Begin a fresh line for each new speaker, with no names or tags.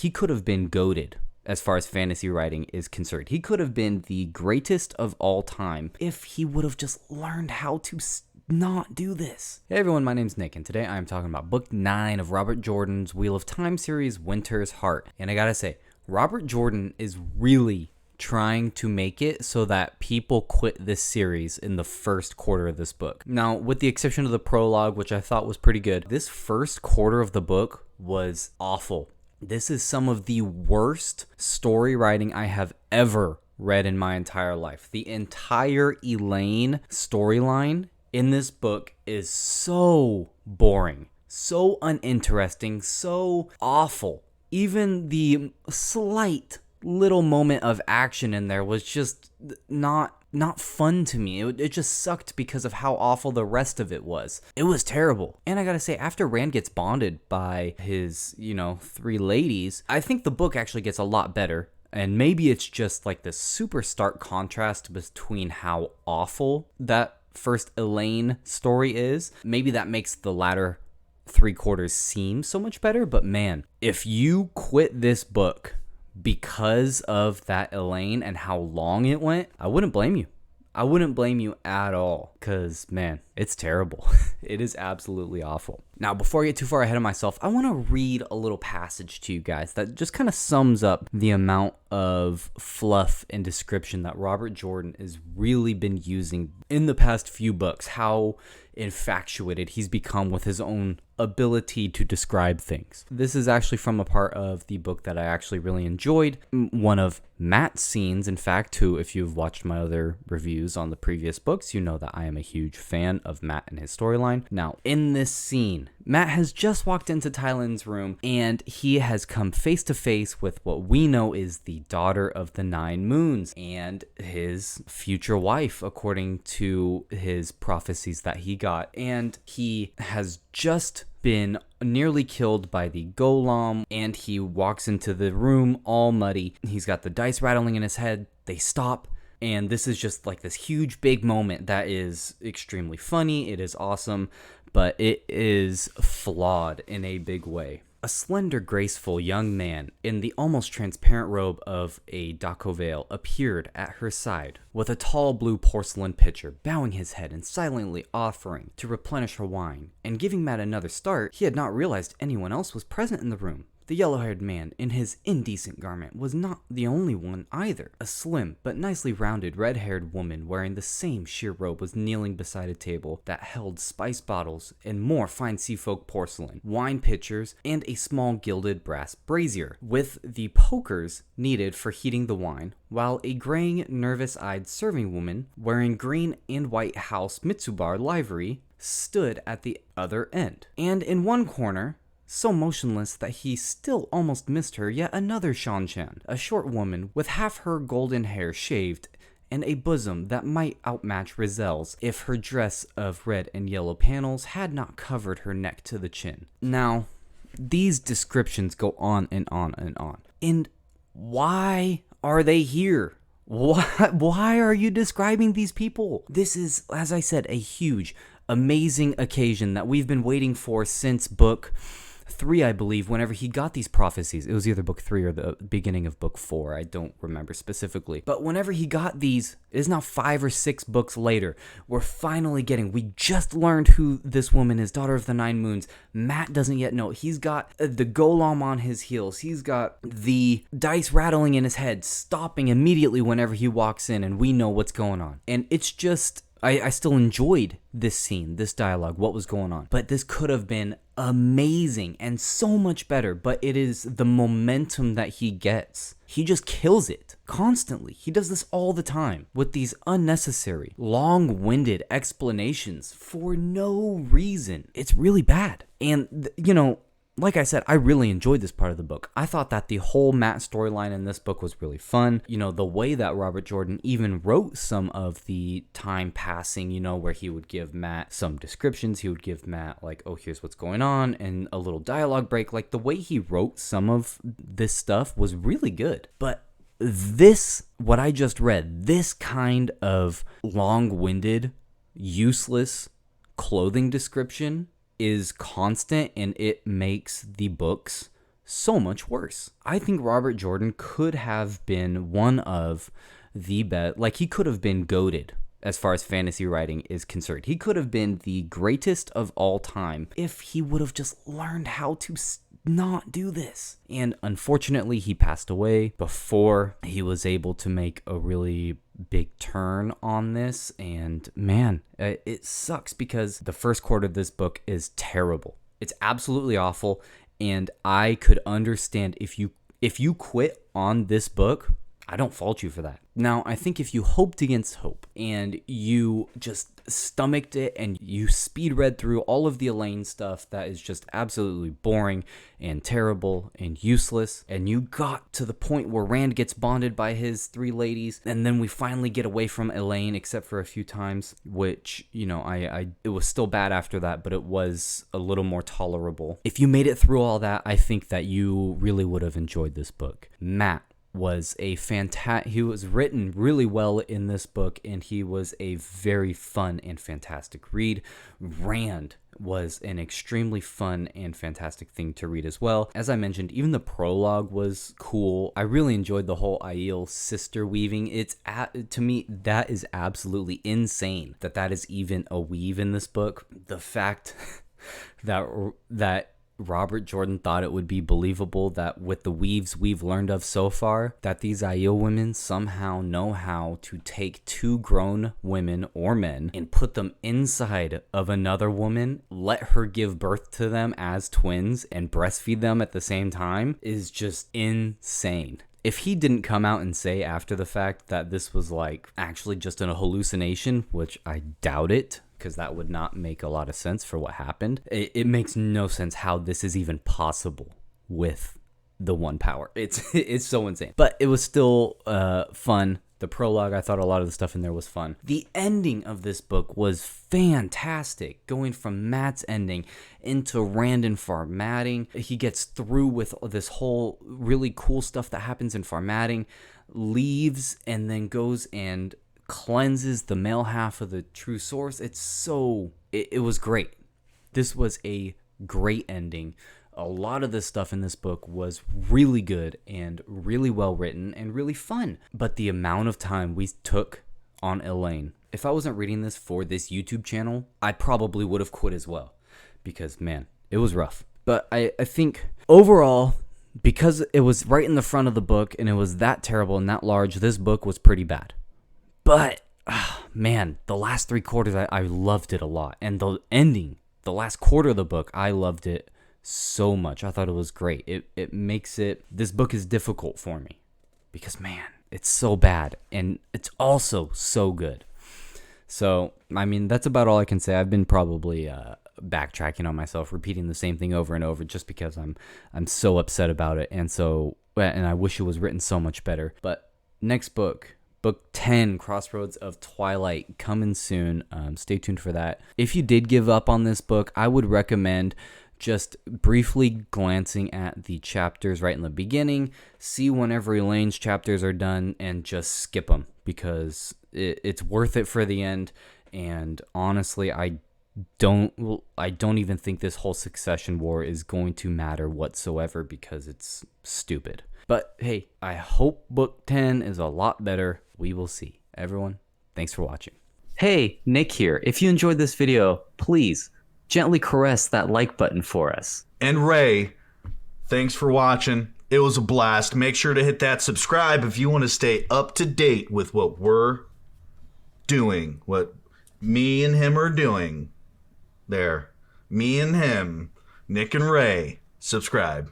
he could have been goated as far as fantasy writing is concerned. He could have been the greatest of all time if he would have just learned how to not do this. Hey everyone, my name's Nick, and today I'm talking about Book 9 of Robert Jordan's Wheel of Time series, Winter's Heart. And I gotta say, Robert Jordan is really trying to make it so that people quit this series in the first quarter of this book. Now, with the exception of the prologue, which I thought was pretty good, this first quarter of the book was awful. This is some of the worst story writing I have ever read in my entire life. The entire Elaine storyline in this book is so boring, so uninteresting, so awful. Even the slight little moment of action in there was just not fun to me. It just sucked because of how awful the rest of it was. It was terrible. And I gotta say, after Rand gets bonded by his, three ladies, I think the book actually gets a lot better. And maybe it's just like this super stark contrast between how awful that first Elaine story is. Maybe that makes the latter 3/4 seem so much better. But man, if you quit this book because of that Elaine and how long it went, I wouldn't blame you. I wouldn't blame you at all, because, man, it's terrible. It is absolutely awful. Now, before I get too far ahead of myself, I want to read a little passage to you guys that just kind of sums up the amount of fluff and description that Robert Jordan has really been using in the past few books, how infatuated he's become with his own ability to describe things. This is actually from a part of the book that I actually really enjoyed. One of Matt's scenes, in fact, who, if you've watched my other reviews on the previous books, you know that I am a huge fan of Matt and his storyline. Now, in this scene, Matt has just walked into Tylen's room and he has come face to face with what we know is the daughter of the 9 moons and his future wife, according to his prophecies that he got. And he has just been nearly killed by the golem, and he walks into the room all muddy. He's got the dice rattling in his head. They stop. And this is just like this huge big moment that is extremely funny. It is awesome, but it is flawed in a big way. A slender, graceful young man in the almost transparent robe of a Daco veil appeared at her side with a tall blue porcelain pitcher, bowing his head and silently offering to replenish her wine. And giving Matt another start, he had not realized anyone else was present in the room. The yellow-haired man in his indecent garment was not the only one either. A slim but nicely rounded red-haired woman wearing the same sheer robe was kneeling beside a table that held spice bottles and more fine seafolk porcelain, wine pitchers, and a small gilded brass brazier, with the pokers needed for heating the wine, while a graying, nervous-eyed serving woman wearing green and white house Mitsubar livery stood at the other end. And in one corner, so motionless that he still almost missed her, yet another Shan-chan, a short woman with half her golden hair shaved and a bosom that might outmatch Rizel's if her dress of red and yellow panels had not covered her neck to the chin. Now, these descriptions go on and on and on. And why are they here? Why are you describing these people? This is, as I said, a huge, amazing occasion that we've been waiting for since book 3, I believe, whenever he got these prophecies. It was either book 3 or the beginning of book 4. I don't remember specifically. But whenever he got these, it is now 5 or 6 books later, we're finally getting, we just learned who this woman is, daughter of the 9 moons. Matt doesn't yet know. He's got the golem on his heels. He's got the dice rattling in his head, stopping immediately whenever he walks in, and we know what's going on. And it's just, I still enjoyed this scene, this dialogue, what was going on. But this could have been amazing and so much better, but it is the momentum that he gets. He just kills it constantly. He does this all the time with these unnecessary, long-winded explanations for no reason. It's really bad. And, like I said, I really enjoyed this part of the book. I thought that the whole Matt storyline in this book was really fun. The way that Robert Jordan even wrote some of the time passing, where he would give Matt some descriptions. He would give Matt, like, oh, here's what's going on, and a little dialogue break. Like, the way he wrote some of this stuff was really good. But this, what I just read, this kind of long-winded, useless clothing description is constant, and it makes the books so much worse. I think Robert Jordan could have been one of the best, like he could have been goated as far as fantasy writing is concerned. He could have been the greatest of all time if he would have just learned how to not do this. And unfortunately, he passed away before he was able to make a really big turn on this. And man, it sucks because the first quarter of this book is terrible. It's absolutely awful. And I could understand if you quit on this book, I don't fault you for that. Now, I think if you hoped against hope and you just stomached it and you speed read through all of the Elaine stuff that is just absolutely boring and terrible and useless, and you got to the point where Rand gets bonded by his three ladies, and then we finally get away from Elaine except for a few times, which, you know, it was still bad after that, but it was a little more tolerable. If you made it through all that, I think that you really would have enjoyed this book. Matt was he was written really well in this book, and he was a very fun and fantastic read. Rand was an extremely fun and fantastic thing to read as well. As I mentioned, even the prologue was cool. I really enjoyed the whole Aiel sister weaving. To me, that is absolutely insane that is even a weave in this book. The fact that Robert Jordan thought it would be believable that with the weaves we've learned of so far, that these Aiel women somehow know how to take two grown women or men and put them inside of another woman, let her give birth to them as twins, and breastfeed them at the same time is just insane. If he didn't come out and say after the fact that this was like actually just a hallucination, which I doubt it, because that would not make a lot of sense for what happened. It makes no sense how this is even possible with the one power. It's so insane. But it was still fun. The prologue, I thought a lot of the stuff in there was fun. The ending of this book was fantastic. Going from Matt's ending into Rand and Formatting. He gets through with this whole really cool stuff that happens in Formatting, leaves, and then goes and cleanses the male half of the true source. It was great. This was a great ending. A lot of the stuff in this book was really good and really well written and really fun. But the amount of time we took on Elaine, if I wasn't reading this for this YouTube channel, I probably would have quit as well, because man, it was rough. But I think overall, because it was right in the front of the book and it was that terrible and that large, this book was pretty bad. But, man, the last three quarters, I loved it a lot. And the ending, the last quarter of the book, I loved it so much. I thought it was great. It makes this book is difficult for me because, man, it's so bad. And it's also so good. So, I mean, that's about all I can say. I've been probably backtracking on myself, repeating the same thing over and over just because I'm so upset about it. And I wish it was written so much better. But next book. Book 10, Crossroads of Twilight, coming soon. Stay tuned for that. If you did give up on this book, I would recommend just briefly glancing at the chapters right in the beginning, see whenever Elaine's chapters are done, and just skip them because it's worth it for the end. And honestly, I don't even think this whole succession war is going to matter whatsoever because it's stupid. But hey, I hope book 10 is a lot better. We will see. Everyone, thanks for watching. Hey, Nick here. If you enjoyed this video, please gently caress that like button for us.
And Ray, thanks for watching. It was a blast. Make sure to hit that subscribe if you want to stay up to date with what we're doing, what me and him are doing. There. Me and him, Nick and Ray. Subscribe.